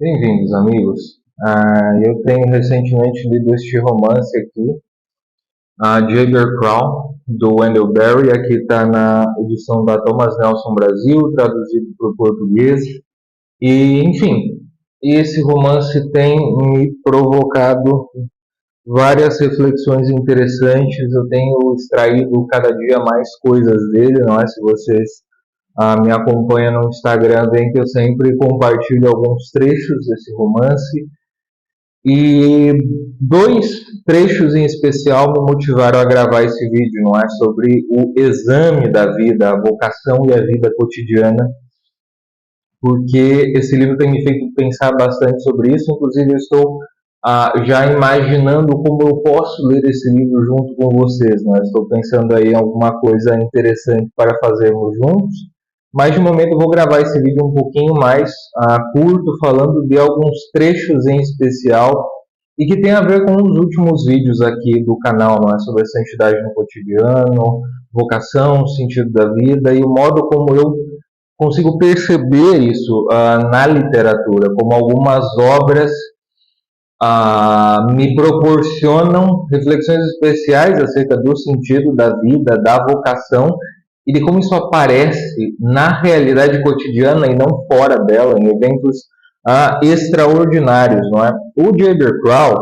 Bem-vindos, amigos. Eu tenho recentemente lido este romance aqui, Jagger Crown, do Wendell Berry. Aqui está na edição da Thomas Nelson Brasil, traduzido para o português. E, enfim, esse romance tem me provocado várias reflexões interessantes. Eu tenho extraído cada dia mais coisas dele, não é? Se vocês me acompanham no Instagram, veem que eu sempre compartilho alguns trechos desse romance. E dois trechos em especial me motivaram a gravar esse vídeo, não é? Sobre o exame da vida, a vocação e a vida cotidiana, porque esse livro tem me feito pensar bastante sobre isso. Inclusive, eu estou já imaginando como eu posso ler esse livro junto com vocês, não é? Estou pensando aí em alguma coisa interessante para fazermos juntos. Mas de momento eu vou gravar esse vídeo um pouquinho mais curto, falando de alguns trechos em especial e que tem a ver com os últimos vídeos aqui do canal, não é? Sobre a santidade no cotidiano, vocação, sentido da vida e o modo como eu consigo perceber isso na literatura, como algumas obras me proporcionam reflexões especiais acerca do sentido da vida, da vocação e de como isso aparece na realidade cotidiana e não fora dela, em eventos extraordinários, não é? O Jagger Crow,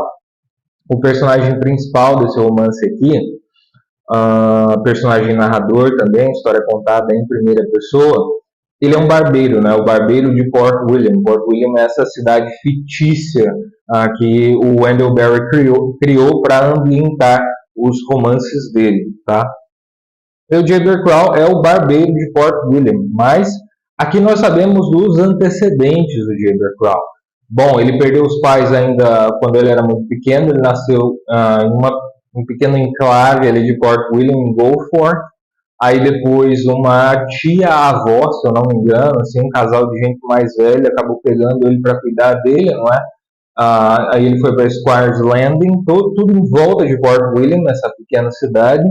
o personagem principal desse romance aqui, personagem narrador também, história contada em primeira pessoa, ele é um barbeiro, né? O barbeiro de Port William. Port William é essa cidade fictícia que o Wendell Berry criou para ambientar os romances dele, tá? O Jagger Crow é o barbeiro de Port William, mas aqui nós sabemos dos antecedentes do Jagger Crow. Bom, ele perdeu os pais ainda quando ele era muito pequeno. Ele nasceu em um pequeno enclave ali de Port William, em Goforth. Aí depois uma tia-avó, se eu não me engano, assim, um casal de gente mais velha, acabou pegando ele para cuidar dele, não é? Aí ele foi para Squires Landing, tudo em volta de Port William, nessa pequena cidade.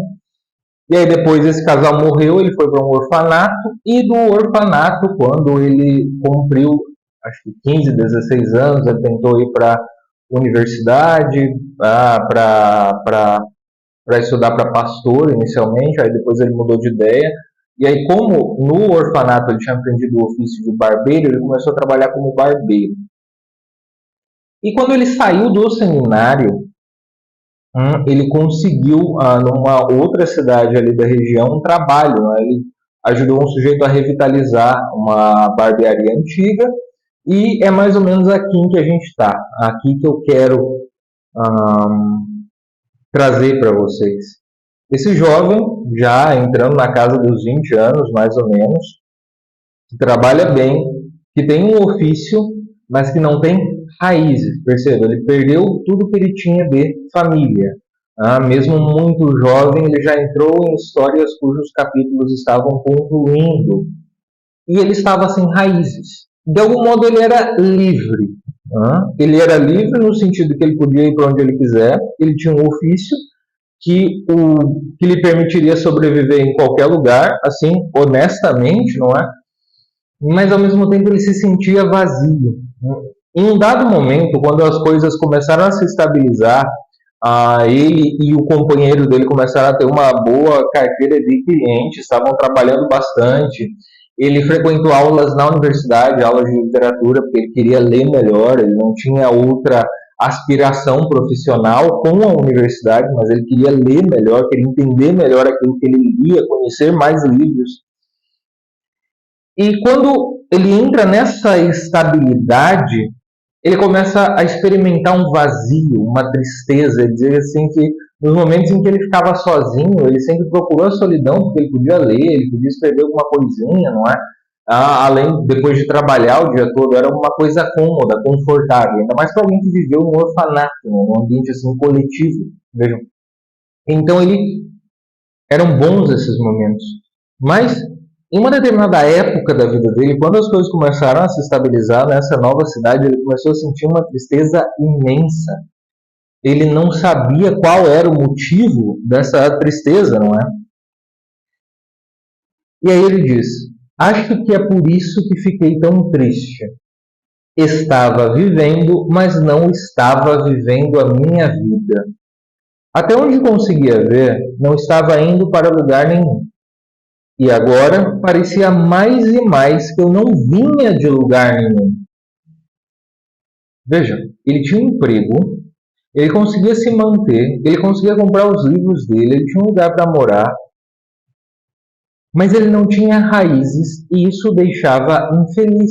E aí depois esse casal morreu, ele foi para um orfanato, e do orfanato, quando ele cumpriu, acho que 15, 16 anos, ele tentou ir para a universidade, para estudar para pastor inicialmente, aí depois ele mudou de ideia. E aí, como no orfanato ele tinha aprendido o ofício de barbeiro, ele começou a trabalhar como barbeiro. E quando ele saiu do seminário, ele conseguiu, numa outra cidade ali da região, um trabalho, né? Ele ajudou um sujeito a revitalizar uma barbearia antiga, e é mais ou menos aqui em que a gente está. Aqui que eu quero trazer para vocês. Esse jovem, já entrando na casa dos 20 anos, mais ou menos, que trabalha bem, que tem um ofício, mas que não tem raízes. Perceba, ele perdeu tudo que ele tinha de família. Mesmo muito jovem, ele já entrou em histórias cujos capítulos estavam concluindo. E ele estava sem raízes. De algum modo, ele era livre. Ele era livre no sentido que ele podia ir para onde ele quiser, ele tinha um ofício que lhe permitiria sobreviver em qualquer lugar, assim, honestamente, não é? Mas ao mesmo tempo ele se sentia vazio. Em um dado momento, quando as coisas começaram a se estabilizar, ele e o companheiro dele começaram a ter uma boa carteira de clientes, estavam trabalhando bastante. Ele frequentou aulas na universidade, aulas de literatura, porque ele queria ler melhor, ele não tinha outra aspiração profissional com a universidade, mas ele queria ler melhor, queria entender melhor aquilo que ele lia, conhecer mais livros. E quando ele entra nessa estabilidade, ele começa a experimentar um vazio, uma tristeza, dizer assim que nos momentos em que ele ficava sozinho, ele sempre procurou a solidão, porque ele podia ler, ele podia escrever alguma coisinha, não é? Além, depois de trabalhar o dia todo, era uma coisa cômoda, confortável, ainda mais para alguém que viveu num orfanato, né? Num ambiente assim coletivo, vejam. Então eram bons esses momentos. Mas em uma determinada época da vida dele, quando as coisas começaram a se estabilizar nessa nova cidade, ele começou a sentir uma tristeza imensa. Ele não sabia qual era o motivo dessa tristeza, não é? E aí ele diz: acho que é por isso que fiquei tão triste. estava vivendo, mas não estava vivendo a minha vida. Até onde conseguia ver, não estava indo para lugar nenhum. E agora parecia mais e mais que eu não vinha de lugar nenhum. Veja, ele tinha um emprego, ele conseguia se manter, ele conseguia comprar os livros dele, ele tinha um lugar para morar, mas ele não tinha raízes e isso o deixava infeliz.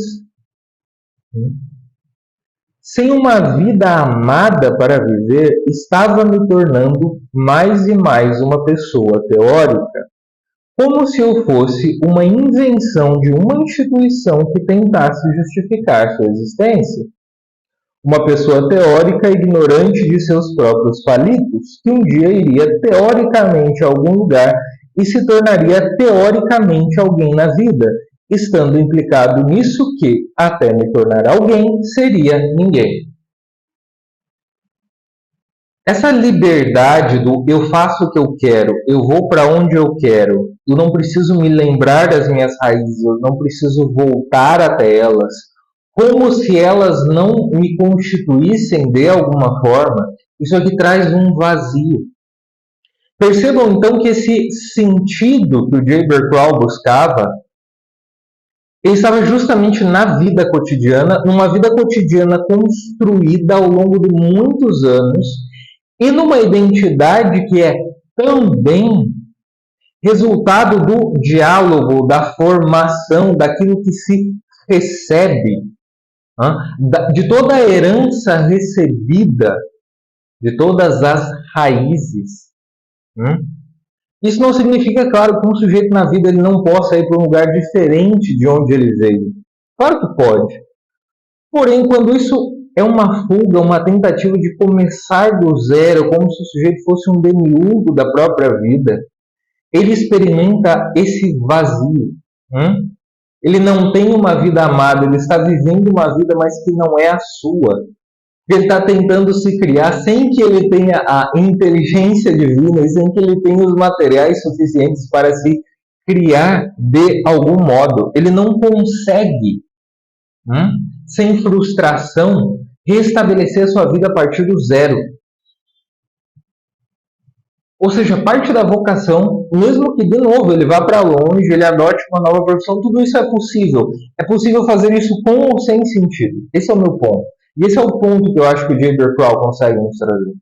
Sem uma vida amada para viver, estava me tornando mais e mais uma pessoa teórica, como se eu fosse uma invenção de uma instituição que tentasse justificar sua existência. Uma pessoa teórica ignorante de seus próprios palitos, que um dia iria teoricamente a algum lugar e se tornaria teoricamente alguém na vida, estando implicado nisso que, até me tornar alguém, seria ninguém. Essa liberdade do eu faço o que eu quero, eu vou para onde eu quero, eu não preciso me lembrar das minhas raízes, eu não preciso voltar até elas, como se elas não me constituíssem de alguma forma, isso aqui traz um vazio. Percebam então que esse sentido que o J. Bertrand buscava, ele estava justamente na vida cotidiana, numa vida cotidiana construída ao longo de muitos anos, e numa identidade que é também resultado do diálogo, da formação, daquilo que se recebe, de toda a herança recebida, de todas as raízes. Isso não significa, claro, que um sujeito na vida ele não possa ir para um lugar diferente de onde ele veio. Claro que pode. Porém, quando isso é uma fuga, uma tentativa de começar do zero, como se o sujeito fosse um demiurgo da própria vida, ele experimenta esse vazio. Ele não tem uma vida amada, ele está vivendo uma vida, mas que não é a sua. Ele está tentando se criar sem que ele tenha a inteligência divina e sem que ele tenha os materiais suficientes para se criar de algum modo. Ele não consegue, sem frustração, restabelecer a sua vida a partir do zero. Ou seja, parte da vocação, mesmo que de novo ele vá para longe, ele adote uma nova profissão, tudo isso é possível. É possível fazer isso com ou sem sentido. Esse é o meu ponto. E esse é o ponto que eu acho que o J. Bertrand consegue nos trazer.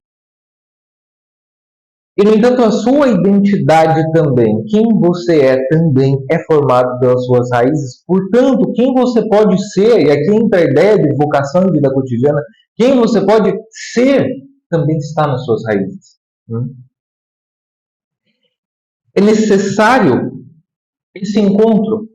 E, no entanto, a sua identidade também, quem você é também é formado pelas suas raízes. Portanto, quem você pode ser, e aqui entra a ideia de vocação e vida cotidiana, quem você pode ser também está nas suas raízes. É necessário esse encontro.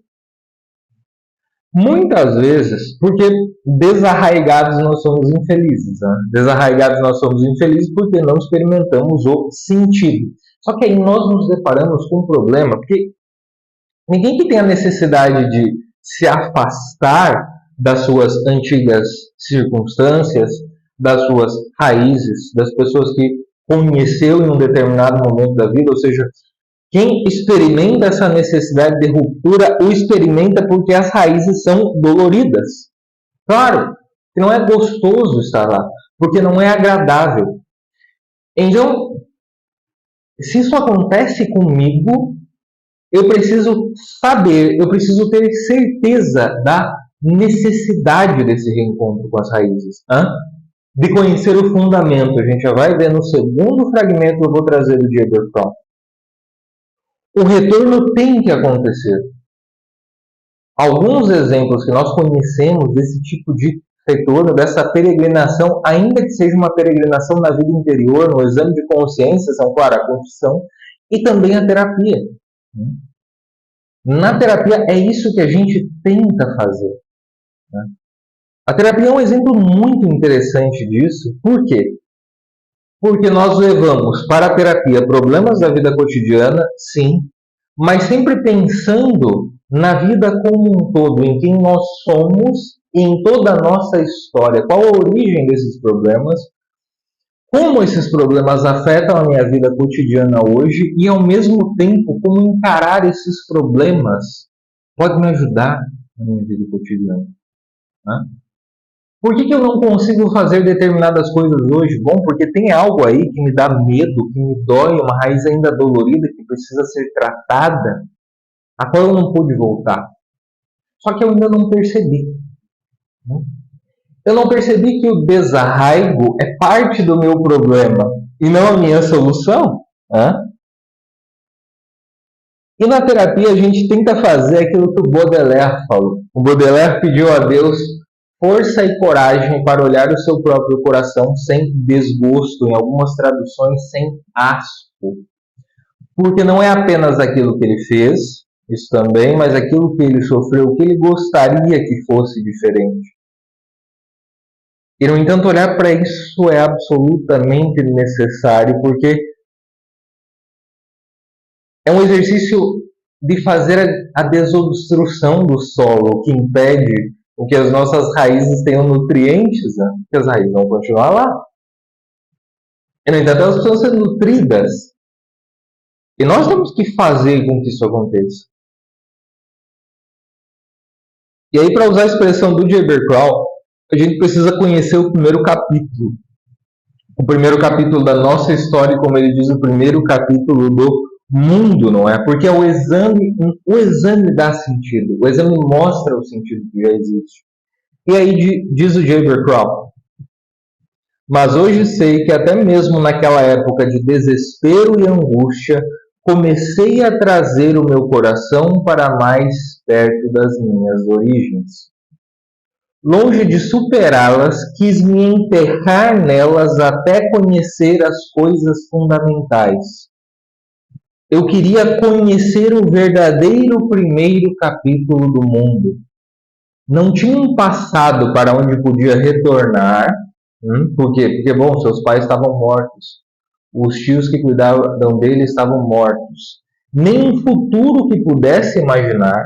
Muitas vezes, porque desarraigados nós somos infelizes. Desarraigados nós somos infelizes porque não experimentamos o sentido. Só que aí nós nos deparamos com um problema, porque ninguém que tem a necessidade de se afastar das suas antigas circunstâncias, das suas raízes, das pessoas que conheceu em um determinado momento da vida, ou seja, quem experimenta essa necessidade de ruptura, o experimenta porque as raízes são doloridas. Claro, que não é gostoso estar lá, porque não é agradável. Então, se isso acontece comigo, eu preciso saber, eu preciso ter certeza da necessidade desse reencontro com as raízes. De conhecer o fundamento. A gente já vai ver no segundo fragmento que eu vou trazer do J. Bertrand. O retorno tem que acontecer. Alguns exemplos que nós conhecemos desse tipo de retorno, dessa peregrinação, ainda que seja uma peregrinação na vida interior, no exame de consciência, são, claro, a confissão e também a terapia. Na terapia é isso que a gente tenta fazer. A terapia é um exemplo muito interessante disso. Por quê? Porque nós levamos para a terapia problemas da vida cotidiana, sim, mas sempre pensando na vida como um todo, em quem nós somos e em toda a nossa história. Qual a origem desses problemas? Como esses problemas afetam a minha vida cotidiana hoje e, ao mesmo tempo, como encarar esses problemas pode me ajudar na minha vida cotidiana. Por que eu não consigo fazer determinadas coisas hoje? Bom, porque tem algo aí que me dá medo, que me dói, uma raiz ainda dolorida que precisa ser tratada, a qual eu não pude voltar. Só que eu ainda não percebi. Né? Eu não percebi que o desarraigo é parte do meu problema e não a minha solução. Né? E na terapia a gente tenta fazer aquilo que o Baudelaire falou. O Baudelaire pediu a Deus força e coragem para olhar o seu próprio coração sem desgosto, em algumas traduções sem asco. Porque não é apenas aquilo que ele fez, isso também, mas aquilo que ele sofreu, o que ele gostaria que fosse diferente. E, no entanto, olhar para isso é absolutamente necessário, porque é um exercício de fazer a desobstrução do solo, que impede que as nossas raízes tenham nutrientes, né? Que as raízes vão continuar lá. E, no entanto, elas precisam ser nutridas. E nós temos que fazer com que isso aconteça. E aí, para usar a expressão do J.B. Crow, a gente precisa conhecer o primeiro capítulo. O primeiro capítulo da nossa história, como ele diz, o primeiro capítulo do mundo, não é? Porque o exame dá sentido, o exame mostra o sentido que já existe. E aí diz o J.B. Crow: mas hoje sei que até mesmo naquela época de desespero e angústia, comecei a trazer o meu coração para mais perto das minhas origens. Longe de superá-las, quis me enterrar nelas até conhecer as coisas fundamentais. Eu queria conhecer o verdadeiro primeiro capítulo do mundo. Não tinha um passado para onde podia retornar. Por quê? Porque, bom, seus pais estavam mortos. Os tios que cuidavam dele estavam mortos. Nem um futuro que pudesse imaginar.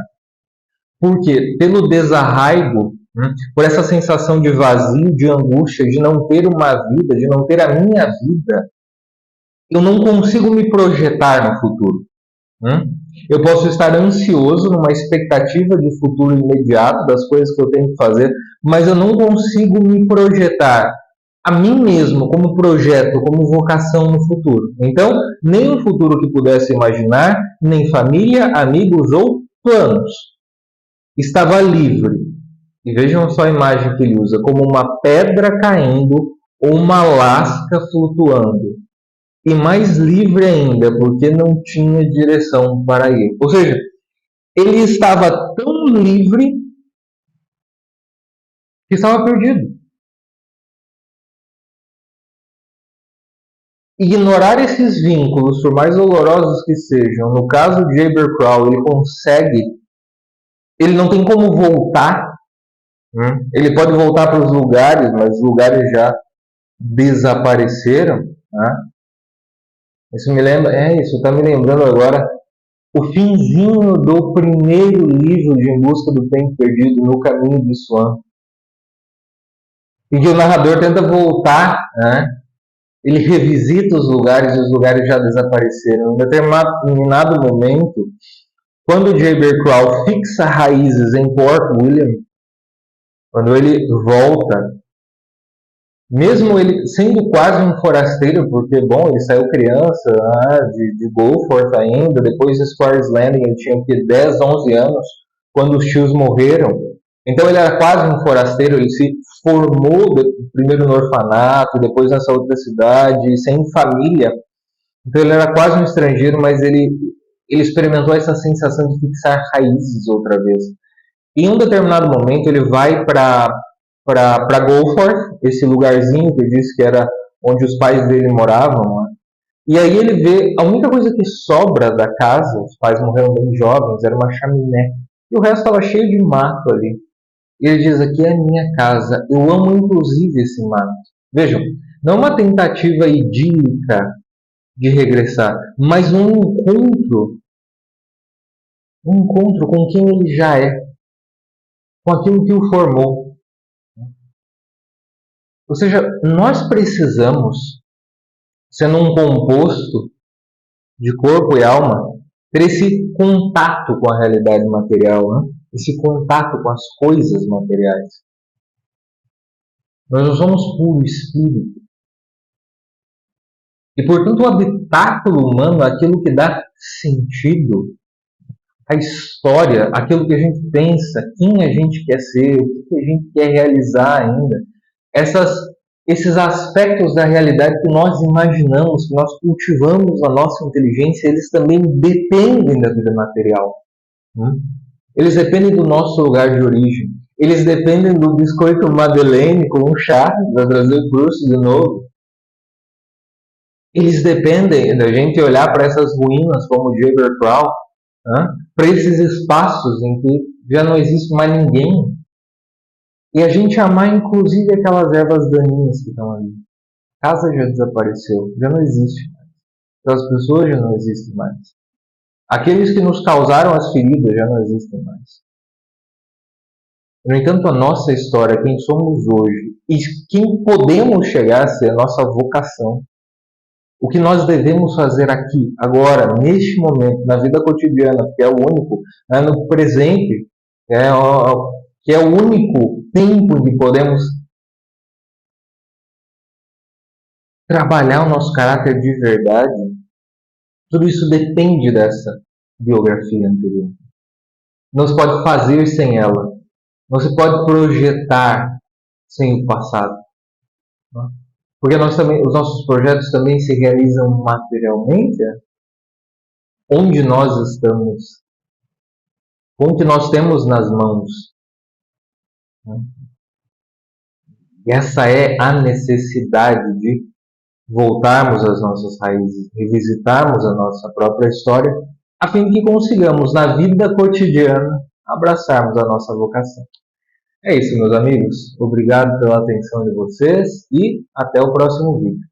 Porque, pelo desarraigo, por essa sensação de vazio, de angústia, de não ter uma vida, de não ter a minha vida, eu não consigo me projetar no futuro. Eu posso estar ansioso numa expectativa de futuro imediato, das coisas que eu tenho que fazer, mas eu não consigo me projetar a mim mesmo como projeto, como vocação no futuro. Então, nem um futuro que pudesse imaginar, nem família, amigos ou planos. Estava livre. E vejam só a imagem que ele usa, como uma pedra caindo ou uma lasca flutuando. E mais livre ainda, porque não tinha direção para ir. Ou seja, ele estava tão livre que estava perdido. Ignorar esses vínculos, por mais dolorosos que sejam, no caso de J.B. Crow, ele não tem como voltar. Ele pode voltar para os lugares, mas os lugares já desapareceram. Isso está me lembrando agora o finzinho do primeiro livro de Em Busca do Tempo Perdido, No Caminho de Swan, em que o narrador tenta voltar, ele revisita os lugares e os lugares já desapareceram. Em determinado momento, quando J.B. Crow fixa raízes em Port William, quando ele volta, mesmo ele sendo quase um forasteiro, porque, bom, ele saiu criança de Goforth ainda, depois de Squires Landing ele tinha 10, 11 anos, quando os tios morreram. Então ele era quase um forasteiro, ele se formou primeiro no orfanato, depois nessa outra cidade, sem família. Então ele era quase um estrangeiro, mas ele experimentou essa sensação de fixar raízes outra vez. E em um determinado momento ele vai para Goforth, esse lugarzinho que eu disse que era onde os pais dele moravam, e aí ele vê, a única coisa que sobra da casa, os pais morreram bem jovens, era uma chaminé, e o resto estava cheio de mato ali. E ele diz: aqui é a minha casa, eu amo inclusive esse mato. Vejam, não uma tentativa idílica de regressar, mas um encontro com quem ele já é, com aquilo que o formou. Ou seja, nós precisamos, sendo um composto de corpo e alma, ter esse contato com a realidade material, esse contato com as coisas materiais. Nós não somos puro espírito. E, portanto, o habitáculo humano, aquilo que dá sentido, a história, aquilo que a gente pensa, quem a gente quer ser, o que a gente quer realizar ainda, esses aspectos da realidade que nós imaginamos, que nós cultivamos na nossa inteligência, eles também dependem da vida material. Eles dependem do nosso lugar de origem. Eles dependem do biscoito Madeleine com um chá, para trazer o curso de novo. Eles dependem da gente olhar para essas ruínas como Jaeger Crow, para esses espaços em que já não existe mais ninguém. E a gente amar inclusive aquelas ervas daninhas que estão ali. A casa já desapareceu, já não existe mais. Aquelas pessoas já não existem mais. Aqueles que nos causaram as feridas já não existem mais. No entanto, a nossa história, quem somos hoje e quem podemos chegar a ser, a nossa vocação, o que nós devemos fazer aqui, agora, neste momento, na vida cotidiana, que é o único, no presente, que é o único tempo em que podemos trabalhar o nosso caráter de verdade, tudo isso depende dessa biografia anterior. Não se pode fazer sem ela. Não se pode projetar sem o passado. Porque os nossos projetos também se realizam materialmente. Onde nós estamos, com o que nós temos nas mãos. E essa é a necessidade de voltarmos às nossas raízes, revisitarmos a nossa própria história, a fim de que consigamos, na vida cotidiana, abraçarmos a nossa vocação. É isso, meus amigos. Obrigado pela atenção de vocês e até o próximo vídeo.